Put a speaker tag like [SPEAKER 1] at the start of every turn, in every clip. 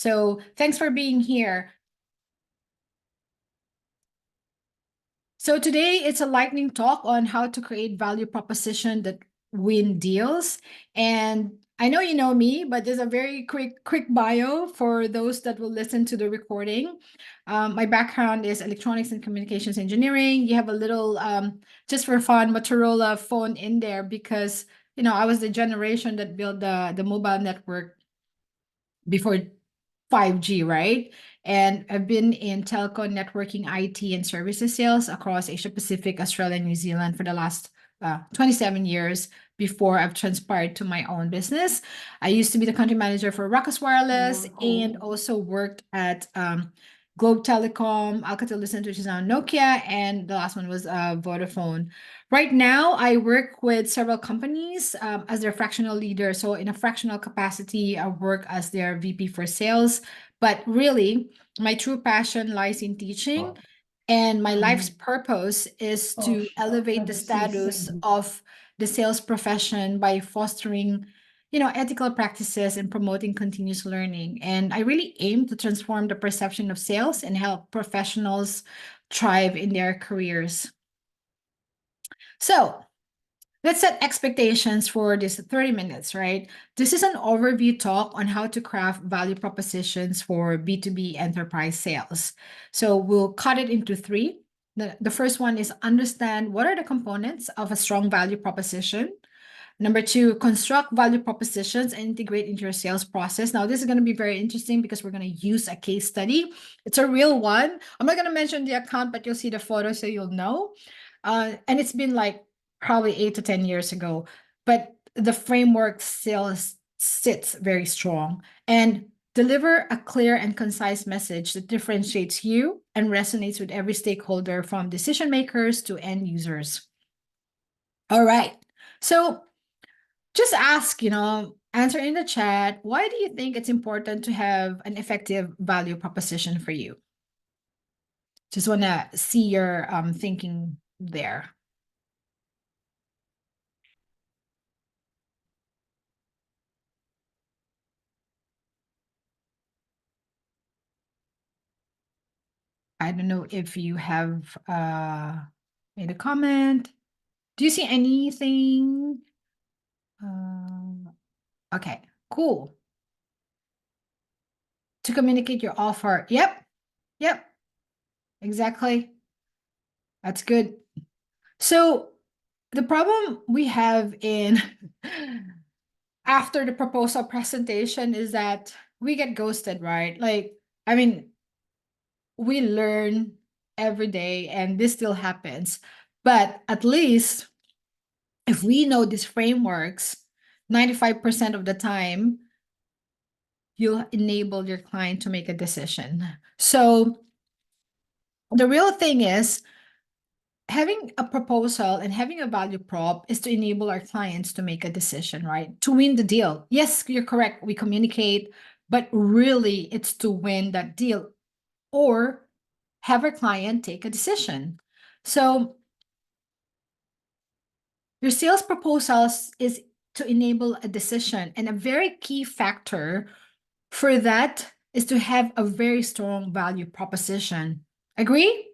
[SPEAKER 1] So thanks for being here. So today it's a lightning talk on how to create value proposition that win deals. And I know you know me, but there's a very quick bio for those that will listen to the recording. My background is electronics and communications engineering. You have a little, just for fun, Motorola phone in there because I was the generation that built the mobile network before 5G, right? And I've been in telco, networking, IT, and services sales across Asia Pacific, Australia, and New Zealand for the last 27 years before I've transpired to my own business. I used to be the country manager for Ruckus Wireless and also worked at Globe Telecom, Alcatel-Lucent, which is now Nokia, and the last one was Vodafone. Right now, I work with several companies as their fractional leader. So in a fractional capacity, I work as their VP for sales. But really, my true passion lies in teaching. And my life's purpose is to elevate the status of the sales profession by fostering, ethical practices and promoting continuous learning. And I really aim to transform the perception of sales and help professionals thrive in their careers. So let's set expectations for this 30 minutes, right? This is an overview talk on how to craft value propositions for B2B enterprise sales. So we'll cut it into three. The first one is understand what are the components of a strong value proposition. Number two, construct value propositions and integrate into your sales process. Now, this is going to be very interesting because we're going to use a case study. It's a real one. I'm not going to mention the account, but you'll see the photo so you'll know. And it's been like probably 8 to 10 years ago, but the framework still sits very strong. And deliver a clear and concise message that differentiates you and resonates with every stakeholder from decision makers to end users. All right. So just ask, answer in the chat, why do you think it's important to have an effective value proposition for you? Just want to see your thinking there. I don't know if you have made a comment. Do you see anything? Okay, cool. To communicate your offer. Yep, exactly. That's good. So the problem we have in after the proposal presentation is that we get ghosted, right? Like, I mean, we learn every day and this still happens. But at least if we know these frameworks, 95% of the time, you'll enable your client to make a decision. So the real thing is having a proposal and having a value prop is to enable our clients to make a decision, right? To win the deal. Yes, you're correct. We communicate, but really it's to win that deal or have our client take a decision. So your sales proposals is to enable a decision, and a very key factor for that is to have a very strong value proposition. Agree?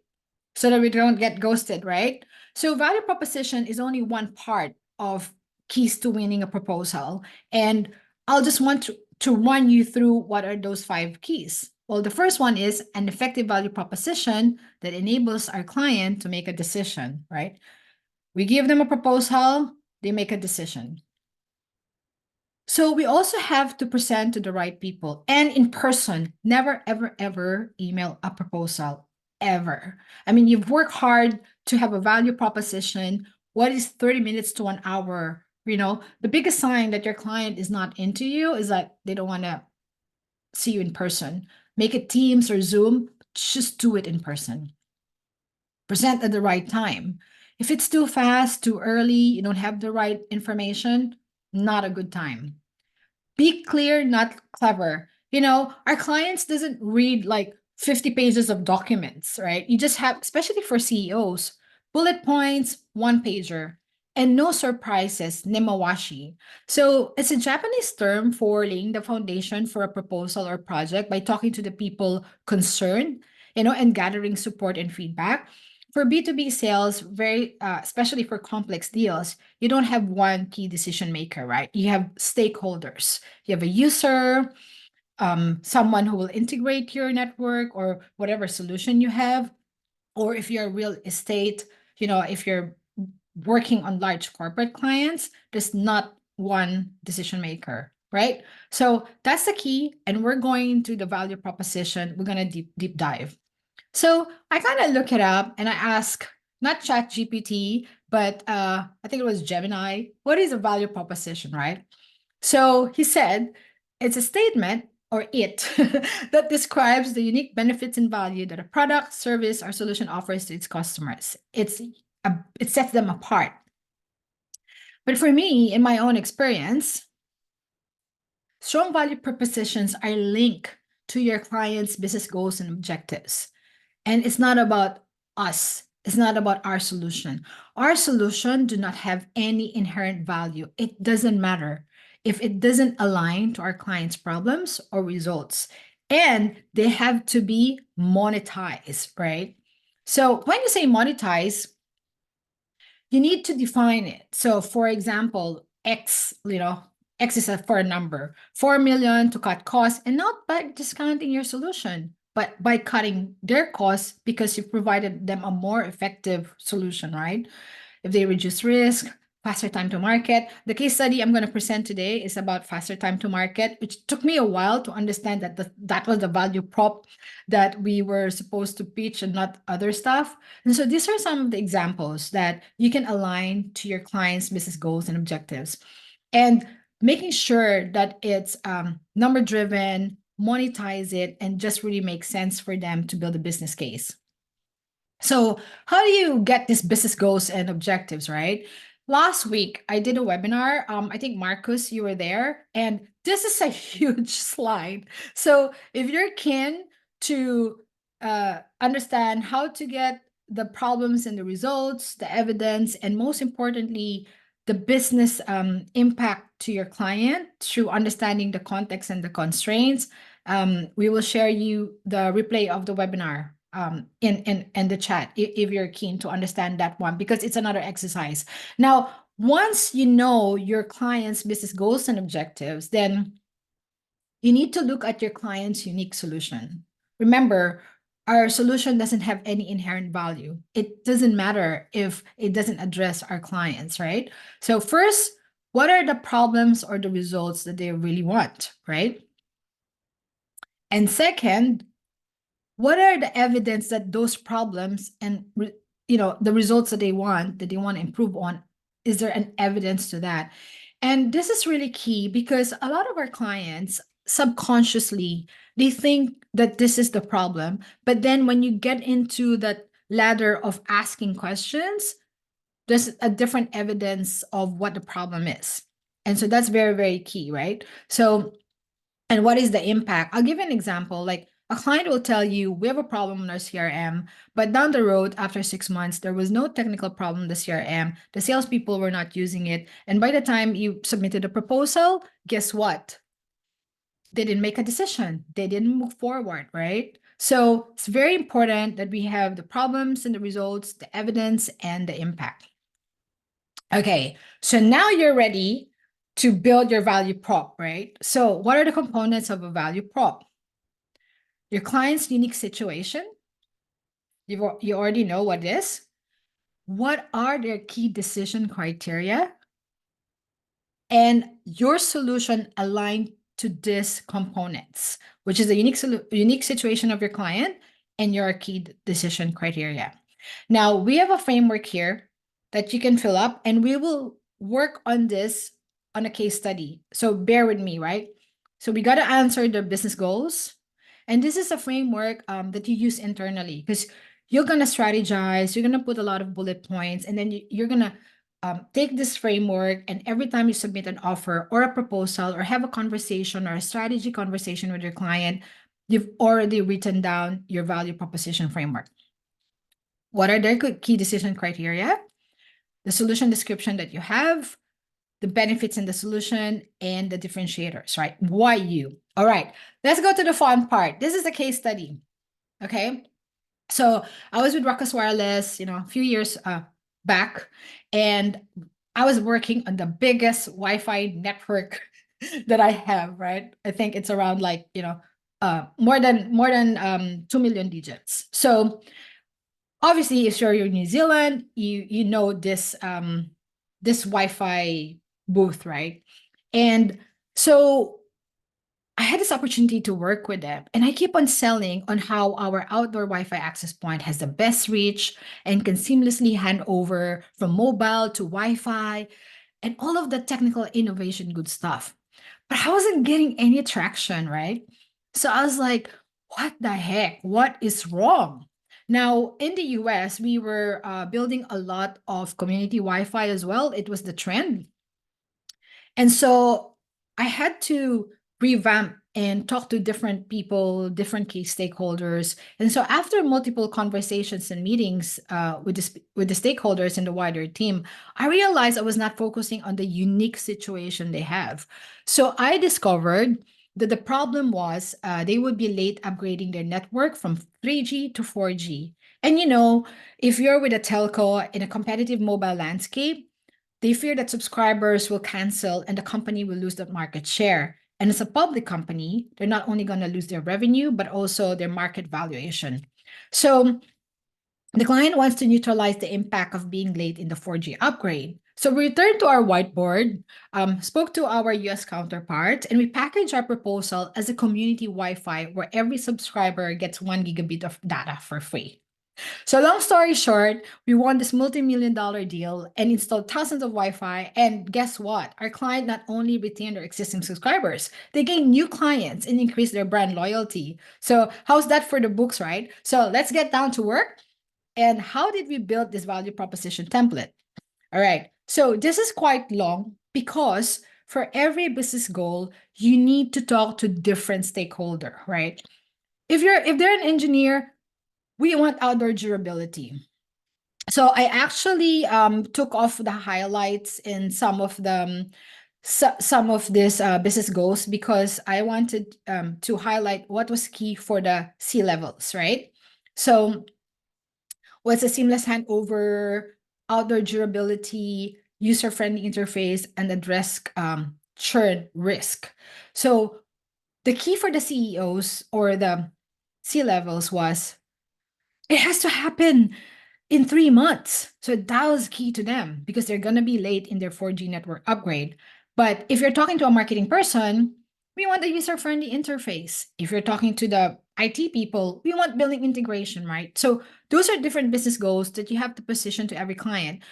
[SPEAKER 1] So that we don't get ghosted, right? So value proposition is only one part of keys to winning a proposal. And I'll just want to run you through what are those 5 keys. Well, the first one is an effective value proposition that enables our client to make a decision, right? We give them a proposal, they make a decision. So we also have to present to the right people and in person. Never, ever, ever email a proposal, ever. I mean, you've worked hard to have a value proposition. What is 30 minutes to an hour? The biggest sign that your client is not into you is that they don't want to see you in person. Make it Teams or Zoom, just do it in person. Present at the right time. If it's too fast, too early, you don't have the right information, not a good time. Be clear, not clever. Our clients doesn't read like 50 pages of documents, right? You just have, especially for CEOs, bullet points, one pager. and no surprises, nemawashi. So it's a Japanese term for laying the foundation for a proposal or project by talking to the people concerned, and gathering support and feedback. For B2B sales, especially for complex deals, you don't have one key decision maker, right? You have stakeholders. You have a user, someone who will integrate your network or whatever solution you have. Or if you're real estate, if you're working on large corporate clients, there's not one decision maker, right? So that's the key. And we're going to the value proposition. We're going to deep dive. So I kind of look it up and I ask not Chat GPT, but I think it was Gemini, what is a value proposition, right? So he said it's a statement or it that describes the unique benefits and value that a product, service, or solution offers to its customers. It sets them apart. But for me, in my own experience, strong value propositions are linked to your client's business goals and objectives. And it's not about us. It's not about our solution. Our solution do not have any inherent value. It doesn't matter if it doesn't align to our client's problems or results. And they have to be monetized, right? So when you say monetize, you need to define it. So for example, X, X is for a number, 4 million to cut costs, and not by discounting your solution, but by cutting their costs because you provided them a more effective solution, right? If they reduce risk, faster time to market. The case study I'm going to present today is about faster time to market, which took me a while to understand that that was the value prop that we were supposed to pitch and not other stuff. And so these are some of the examples that you can align to your client's business goals and objectives. And making sure that it's number driven, monetize it, and just really make sense for them to build a business case. So, how do you get these business goals and objectives, right? Last week, I did a webinar. I think Marcus, you were there, and this is a huge slide. So, if you're keen to understand how to get the problems and the results, the evidence, and most importantly, the business impact to your client through understanding the context and the constraints, we will share you the replay of the webinar in the chat if you're keen to understand that one, because it's another exercise. Now, once you know your client's business goals and objectives, then you need to look at your client's unique solution. Remember, our solution doesn't have any inherent value. It doesn't matter if it doesn't address our clients, right? So first, what are the problems or the results that they really want, right? And second, what are the evidence that those problems and the results that they want to improve on, is there an evidence to that? And this is really key because a lot of our clients subconsciously, they think that this is the problem, but then when you get into that ladder of asking questions, there's a different evidence of what the problem is. And so that's very, very key, right? So, and what is the impact? I'll give you an example. Like a client will tell you, we have a problem in our CRM, but down the road, after 6 months, there was no technical problem in the CRM. The salespeople were not using it. And by the time you submitted a proposal, guess what? They didn't make a decision. They didn't move forward, right? So it's very important that we have the problems and the results, the evidence, and the impact. Okay, so now you're ready to build your value prop, right? So what are the components of a value prop? Your client's unique situation. You already know what it is. What are their key decision criteria? And your solution aligned to these components, which is the unique situation of your client and your key decision criteria. Now, we have a framework here that you can fill up, and we will work on this on a case study. So bear with me, right? So we got to answer the business goals. And this is a framework that you use internally because you're going to strategize, you're going to put a lot of bullet points, and then you're going to take this framework, and every time you submit an offer or a proposal or have a conversation or a strategy conversation with your client, you've already written down your value proposition framework. What are their key decision criteria? the solution description that you have, the benefits in the solution, and the differentiators, right? Why you? All right, let's go to the fun part. This is a case study. Okay. So I was with Ruckus Wireless, a few years back, and I was working on the biggest Wi-Fi network that I have, right? I think it's around like, more than 2 million digits. So obviously, if you're in New Zealand, you know this Wi-Fi booth, right? And so I had this opportunity to work with them, and I keep on selling on how our outdoor Wi-Fi access point has the best reach and can seamlessly hand over from mobile to Wi-Fi and all of the technical innovation good stuff. But I wasn't getting any traction, right? So I was like, what the heck? What is wrong? Now, in the US, we were building a lot of community Wi Fi as well. It was the trend. And so I had to revamp and talk to different people, different key stakeholders. And so after multiple conversations and meetings with the stakeholders and the wider team, I realized I was not focusing on the unique situation they have. So I discovered that the problem was they would be late upgrading their network from 3G to 4G. And if you're with a telco in a competitive mobile landscape, they fear that subscribers will cancel and the company will lose that market share. And as a public company, they're not only going to lose their revenue, but also their market valuation. So the client wants to neutralize the impact of being late in the 4G upgrade. So we returned to our whiteboard, spoke to our US counterparts, and we packaged our proposal as a community Wi Fi where every subscriber gets 1 gigabit of data for free. So long story short, we won this multi-million dollar deal and installed thousands of Wi-Fi. And guess what? Our client not only retained their existing subscribers, they gained new clients and increased their brand loyalty. So how's that for the books, right? So let's get down to work. And how did we build this value proposition template? All right. So this is quite long because for every business goal, you need to talk to different stakeholder, right? If they're an engineer, we want outdoor durability. So I actually took off the highlights in some of this business goals because I wanted to highlight what was key for the C levels, right? So what's a seamless handover, outdoor durability, user-friendly interface, and address churn risk. So the key for the CEOs or the C levels was it has to happen in 3 months. So that was key to them because they're going to be late in their 4G network upgrade. But if you're talking to a marketing person, we want a user friendly interface. If you're talking to the IT people, we want billing integration, right? So those are different business goals that you have to position to every client.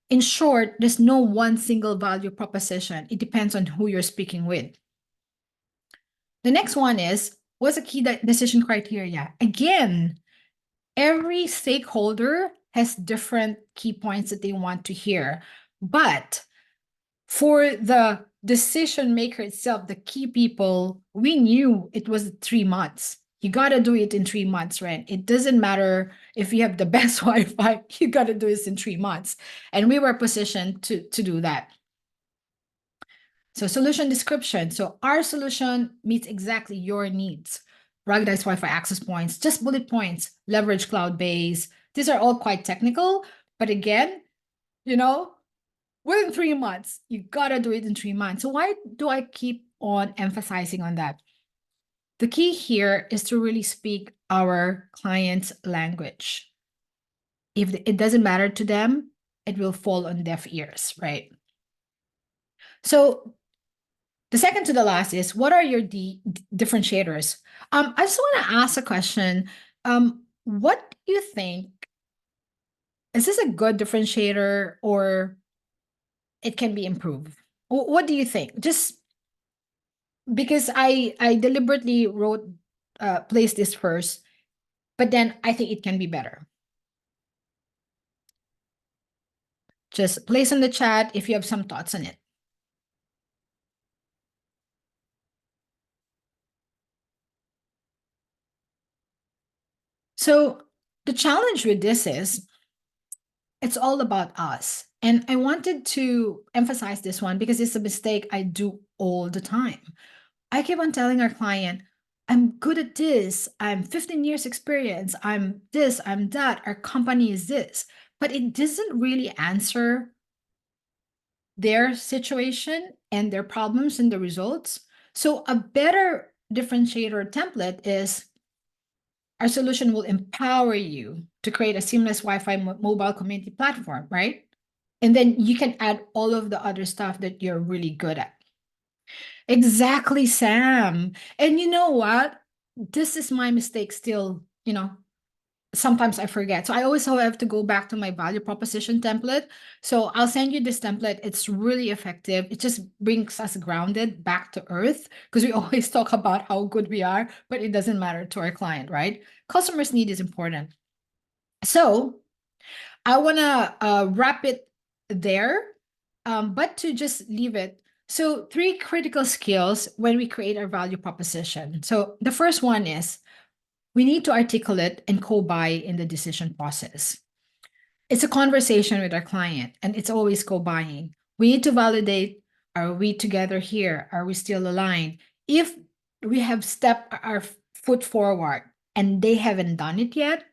[SPEAKER 1] In short, there's no one single value proposition. It depends on who you're speaking with. The next one is what's a key decision criteria? Again, every stakeholder has different key points that they want to hear. But for the decision maker itself, the key people, we knew it was 3 months. You got to do it in 3 months, right? It doesn't matter if you have the best Wi Fi, you got to do this in 3 months. And we were positioned to do that. So, solution description. So, our solution meets exactly your needs. Ruggedized Wi Fi access points, just bullet points, leverage cloud base. These are all quite technical. But again, you know, within 3 months, you got to do it in 3 months. So, why do I keep on emphasizing on that? The key here is to really speak our client's language. If it doesn't matter to them, it will fall on deaf ears, right? So, the second to the last is what are your differentiators? I just want to ask a question. What do you think? Is this a good differentiator or it can be improved? What do you think? Just because I deliberately wrote place this first, but then I think it can be better. Just place in the chat if you have some thoughts on it. So the challenge with this is it's all about us. And I wanted to emphasize this one because it's a mistake I do all the time. I keep on telling our client, I'm good at this. I'm 15 years experience. I'm this, I'm that. Our company is this. But it doesn't really answer their situation and their problems and the results. So a better differentiator template is our solution will empower you to create a seamless Wi-Fi mobile community platform, right? And then you can add all of the other stuff that you're really good at. Exactly, Sam. And you know what? This is my mistake still, sometimes I forget. So I always have to go back to my value proposition template. So I'll send you this template. It's really effective. It just brings us grounded back to earth because we always talk about how good we are, but it doesn't matter to our client, right? Customers' need is important. So I want to wrap it there, but to just leave it. So, three critical skills when we create our value proposition. So, the first one is we need to articulate and co buy in the decision process. It's a conversation with our client, and it's always co buying. We need to validate, are we together here? Are we still aligned? If we have stepped our foot forward and they haven't done it yet,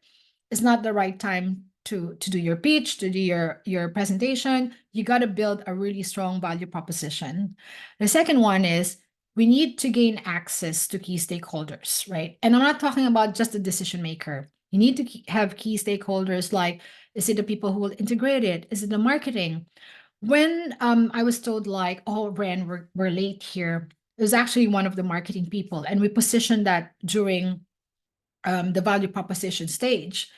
[SPEAKER 1] it's not the right time to do your pitch, to do your presentation. You got to build a really strong value proposition. The second one is we need to gain access to key stakeholders, right? And I'm not talking about just the decision maker. You need to have key stakeholders like, is it the people who will integrate it? Is it the marketing? When I was told like, oh, Ren, we're late here, it was actually one of the marketing people, and we positioned that during the value proposition stage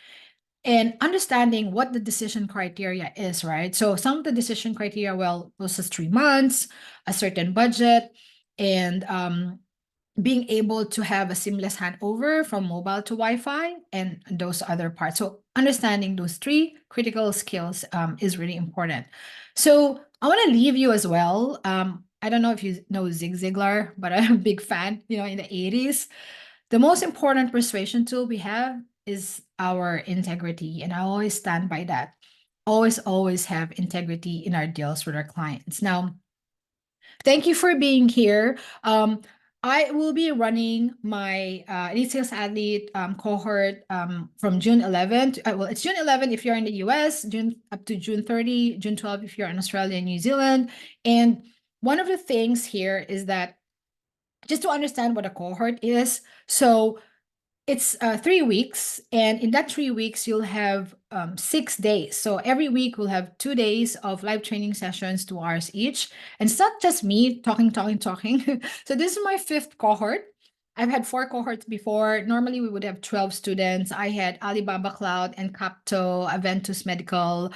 [SPEAKER 1] and understanding what the decision criteria is, right? So some of the decision criteria, well, was just 3 months, a certain budget, and being able to have a seamless handover from mobile to Wi-Fi and those other parts. So understanding those three critical skills is really important. So I want to leave you as well. I don't know if you know Zig Ziglar, but I'm a big fan, in the 80s. The most important persuasion tool we have is our integrity. And I always stand by that. Always have integrity in our deals with our clients. Now, thank you for being here. I will be running my Elite Sales Athlete cohort from June 11th. Well, it's June 11th if you're in the US, June up to June 30, June 12 if you're in Australia and New Zealand. And one of the things here is that just to understand what a cohort is. So it's 3 weeks, and in that 3 weeks, you'll have 6 days. So every week, we'll have 2 days of live training sessions, 2 hours each. And it's not just me talking, talking, talking. So this is my fifth cohort. I've had 4 cohorts before. Normally, we would have 12 students. I had Alibaba Cloud and Capto, Aventus Medical.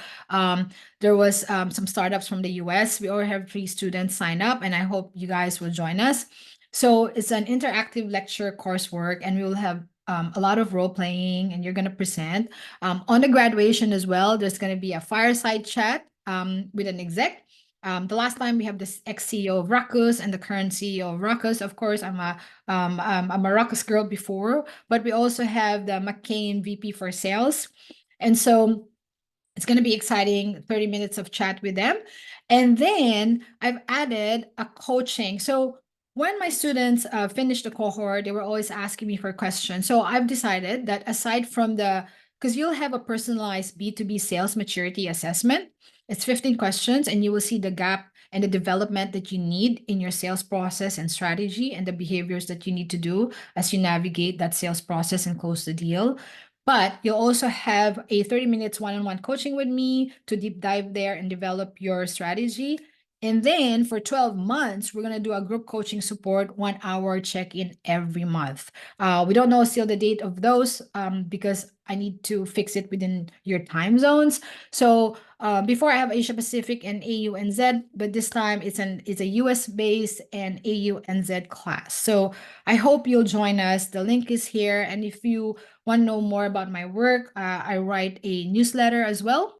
[SPEAKER 1] There was some startups from the US. We already have 3 students sign up, and I hope you guys will join us. So it's an interactive lecture coursework, and we will have a lot of role playing, and you're going to present. On the graduation as well, there's going to be a fireside chat with an exec. The last time we have this ex-CEO of Ruckus and the current CEO of Ruckus. Of course, I'm a Ruckus girl before, but we also have the McCain VP for sales. And so it's going to be exciting, 30 minutes of chat with them. And then I've added a coaching. So when my students finished the cohort, they were always asking me for questions. So I've decided that aside from because you'll have a personalized B2B sales maturity assessment, it's 15 questions, and you will see the gap and the development that you need in your sales process and strategy and the behaviors that you need to do as you navigate that sales process and close the deal. But you'll also have a 30 minutes one-on-one coaching with me to deep dive there and develop your strategy. And then for 12 months, we're going to do a group coaching support 1 hour check-in every month. We don't know still the date of those because I need to fix it within your time zones. So before I have Asia Pacific and AU and Z, but this time it's a US based and AU and Z class. So I hope you'll join us. The link is here. And if you want to know more about my work, I write a newsletter as well.